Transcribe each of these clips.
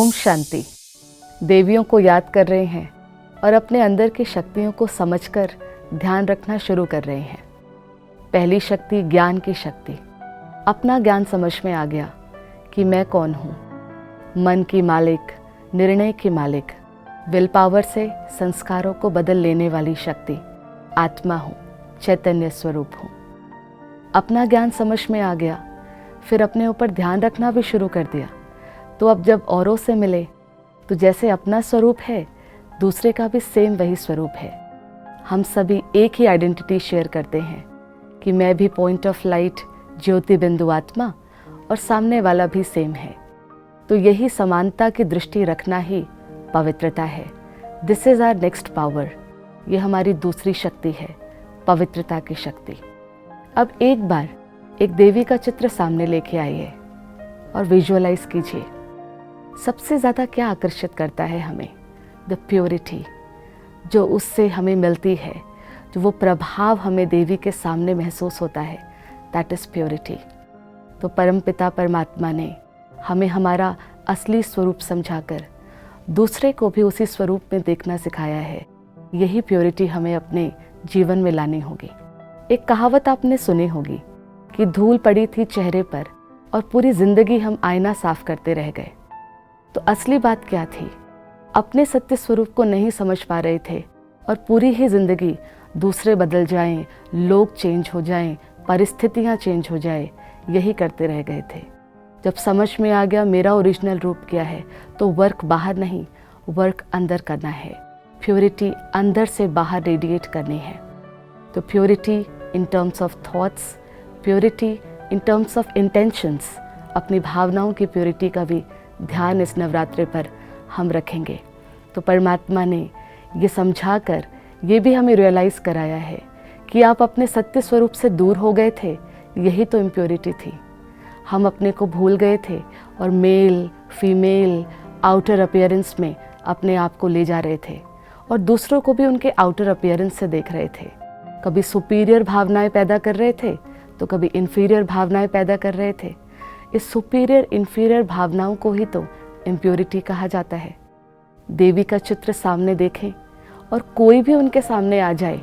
ओम शांति। देवियों को याद कर रहे हैं और अपने अंदर की शक्तियों को समझकर ध्यान रखना शुरू कर रहे हैं। पहली शक्ति ज्ञान की शक्ति। अपना ज्ञान समझ में आ गया कि मैं कौन हूँ। मन की मालिक, निर्णय की मालिक, विल पावर से संस्कारों को बदल लेने वाली शक्ति आत्मा हूँ, चैतन्य स्वरूप हूँ। अपना ज्ञान समझ में आ गया, फिर अपने ऊपर ध्यान रखना भी शुरू कर दिया। तो अब जब औरों से मिले तो जैसे अपना स्वरूप है, दूसरे का भी सेम वही स्वरूप है। हम सभी एक ही आइडेंटिटी शेयर करते हैं कि मैं भी पॉइंट ऑफ लाइट, ज्योति बिंदु आत्मा, और सामने वाला भी सेम है। तो यही समानता की दृष्टि रखना ही पवित्रता है। This is our next power. ये हमारी दूसरी शक्ति है, पवित्रता की शक्ति। अब एक बार एक देवी का चित्र सामने लेके आइए और विजुअलाइज कीजिए। सबसे ज़्यादा क्या आकर्षित करता है हमें? द प्योरिटी जो उससे हमें मिलती है, जो वो प्रभाव हमें देवी के सामने महसूस होता है, दैट इज़ प्योरिटी। तो परमपिता परमात्मा ने हमें हमारा असली स्वरूप समझाकर दूसरे को भी उसी स्वरूप में देखना सिखाया है। यही प्योरिटी हमें अपने जीवन में लानी होगी। एक कहावत आपने सुनी होगी कि धूल पड़ी थी चेहरे पर और पूरी जिंदगी हम आईना साफ करते रह गए। तो असली बात क्या थी? अपने सत्य स्वरूप को नहीं समझ पा रहे थे और पूरी ही जिंदगी दूसरे बदल जाएं, लोग चेंज हो जाएं, परिस्थितियां चेंज हो जाएं, यही करते रह गए थे। जब समझ में आ गया मेरा ओरिजिनल रूप क्या है, तो वर्क बाहर नहीं, वर्क अंदर करना है। प्योरिटी अंदर से बाहर रेडिएट करनी है। तो purity in terms of thoughts, purity in terms of intentions, अपनी भावनाओं की प्योरिटी का भी ध्यान इस नवरात्रि पर हम रखेंगे। तो परमात्मा ने ये समझाकर ये भी हमें रियलाइज़ कराया है कि आप अपने सत्य स्वरूप से दूर हो गए थे, यही तो इम्प्योरिटी थी। हम अपने को भूल गए थे और मेल, फीमेल, आउटर अपीयरेंस में अपने आप को ले जा रहे थे और दूसरों को भी उनके आउटर अपीयरेंस से देख रहे थे। कभी सुपीरियर भावनाएं पैदा कर रहे थे तो कभी इन्फीरियर भावनाएं पैदा कर रहे थे। इस सुपीरियर इन्फीरियर भावनाओं को ही तो इम्प्योरिटी कहा जाता है। देवी का चित्र सामने देखें और कोई भी उनके सामने आ जाए,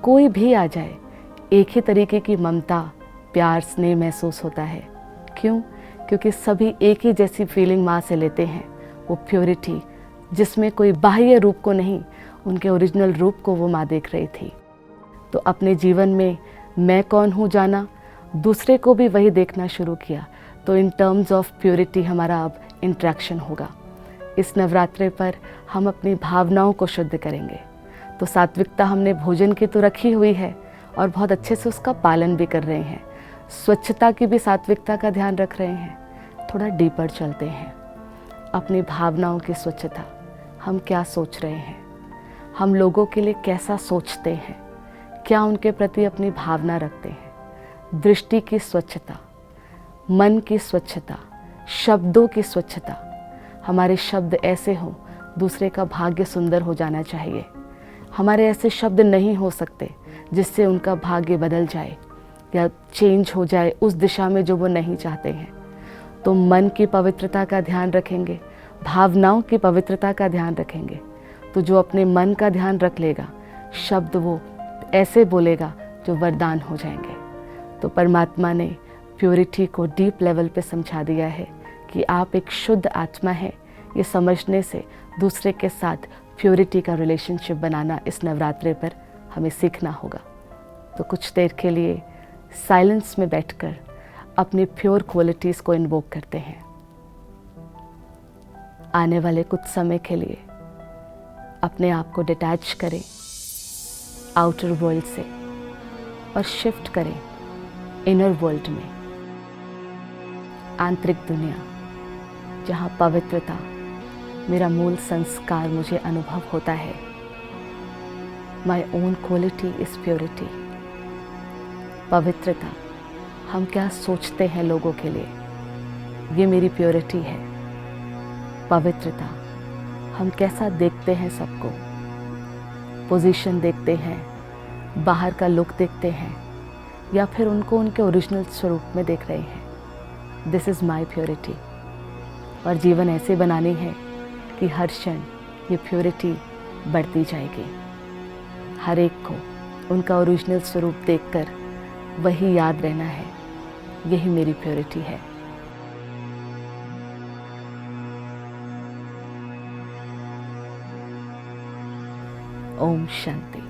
कोई भी आ जाए, एक ही तरीके की ममता, प्यार, स्नेह महसूस होता है। क्यों? क्योंकि सभी एक ही जैसी फीलिंग माँ से लेते हैं। वो प्योरिटी जिसमें कोई बाह्य रूप को नहीं, उनके ओरिजिनल रूप को वो माँ देख रही थी। तो अपने जीवन में मैं कौन हूँ जाना, दूसरे को भी वही देखना शुरू किया। तो इन टर्म्स ऑफ प्योरिटी हमारा अब इंट्रैक्शन होगा। इस नवरात्रि पर हम अपनी भावनाओं को शुद्ध करेंगे। तो सात्विकता हमने भोजन की तो रखी हुई है और बहुत अच्छे से उसका पालन भी कर रहे हैं। स्वच्छता की भी सात्विकता का ध्यान रख रहे हैं। थोड़ा डीपर चलते हैं। अपनी भावनाओं की स्वच्छता, हम क्या सोच रहे हैं, हम लोगों के लिए कैसा सोचते हैं, क्या उनके प्रति अपनी भावना रखते हैं। दृष्टि की स्वच्छता, मन की स्वच्छता, शब्दों की स्वच्छता। हमारे शब्द ऐसे हों, दूसरे का भाग्य सुंदर हो जाना चाहिए। हमारे ऐसे शब्द नहीं हो सकते जिससे उनका भाग्य बदल जाए या चेंज हो जाए उस दिशा में जो वो नहीं चाहते हैं। तो मन की पवित्रता का ध्यान रखेंगे, भावनाओं की पवित्रता का ध्यान रखेंगे। तो जो अपने मन का ध्यान रख लेगा, शब्द वो ऐसे बोलेगा जो वरदान हो जाएंगे। तो परमात्मा ने प्योरिटी को डीप लेवल पे समझा दिया है कि आप एक शुद्ध आत्मा है। ये समझने से दूसरे के साथ प्योरिटी का रिलेशनशिप बनाना इस नवरात्रि पर हमें सीखना होगा। तो कुछ देर के लिए साइलेंस में बैठकर अपनी प्योर क्वालिटीज़ को इन्वोक करते हैं। आने वाले कुछ समय के लिए अपने आप को डिटैच करें आउटर वर्ल्ड से और शिफ्ट करें इनर वर्ल्ड में, आंतरिक दुनिया, जहाँ पवित्रता मेरा मूल संस्कार मुझे अनुभव होता है। My own quality is purity. पवित्रता, हम क्या सोचते हैं लोगों के लिए, ये मेरी प्योरिटी है। पवित्रता, हम कैसा देखते हैं सबको, पोजीशन देखते हैं, बाहर का लुक देखते हैं या फिर उनको उनके ओरिजिनल स्वरूप में देख रहे हैं। This is my purity. और जीवन ऐसे बनानी है कि हर क्षण ये प्योरिटी बढ़ती जाएगी। हर एक को उनका ओरिजिनल स्वरूप देखकर वही याद रहना है, यही मेरी प्योरिटी है। ओम शांति।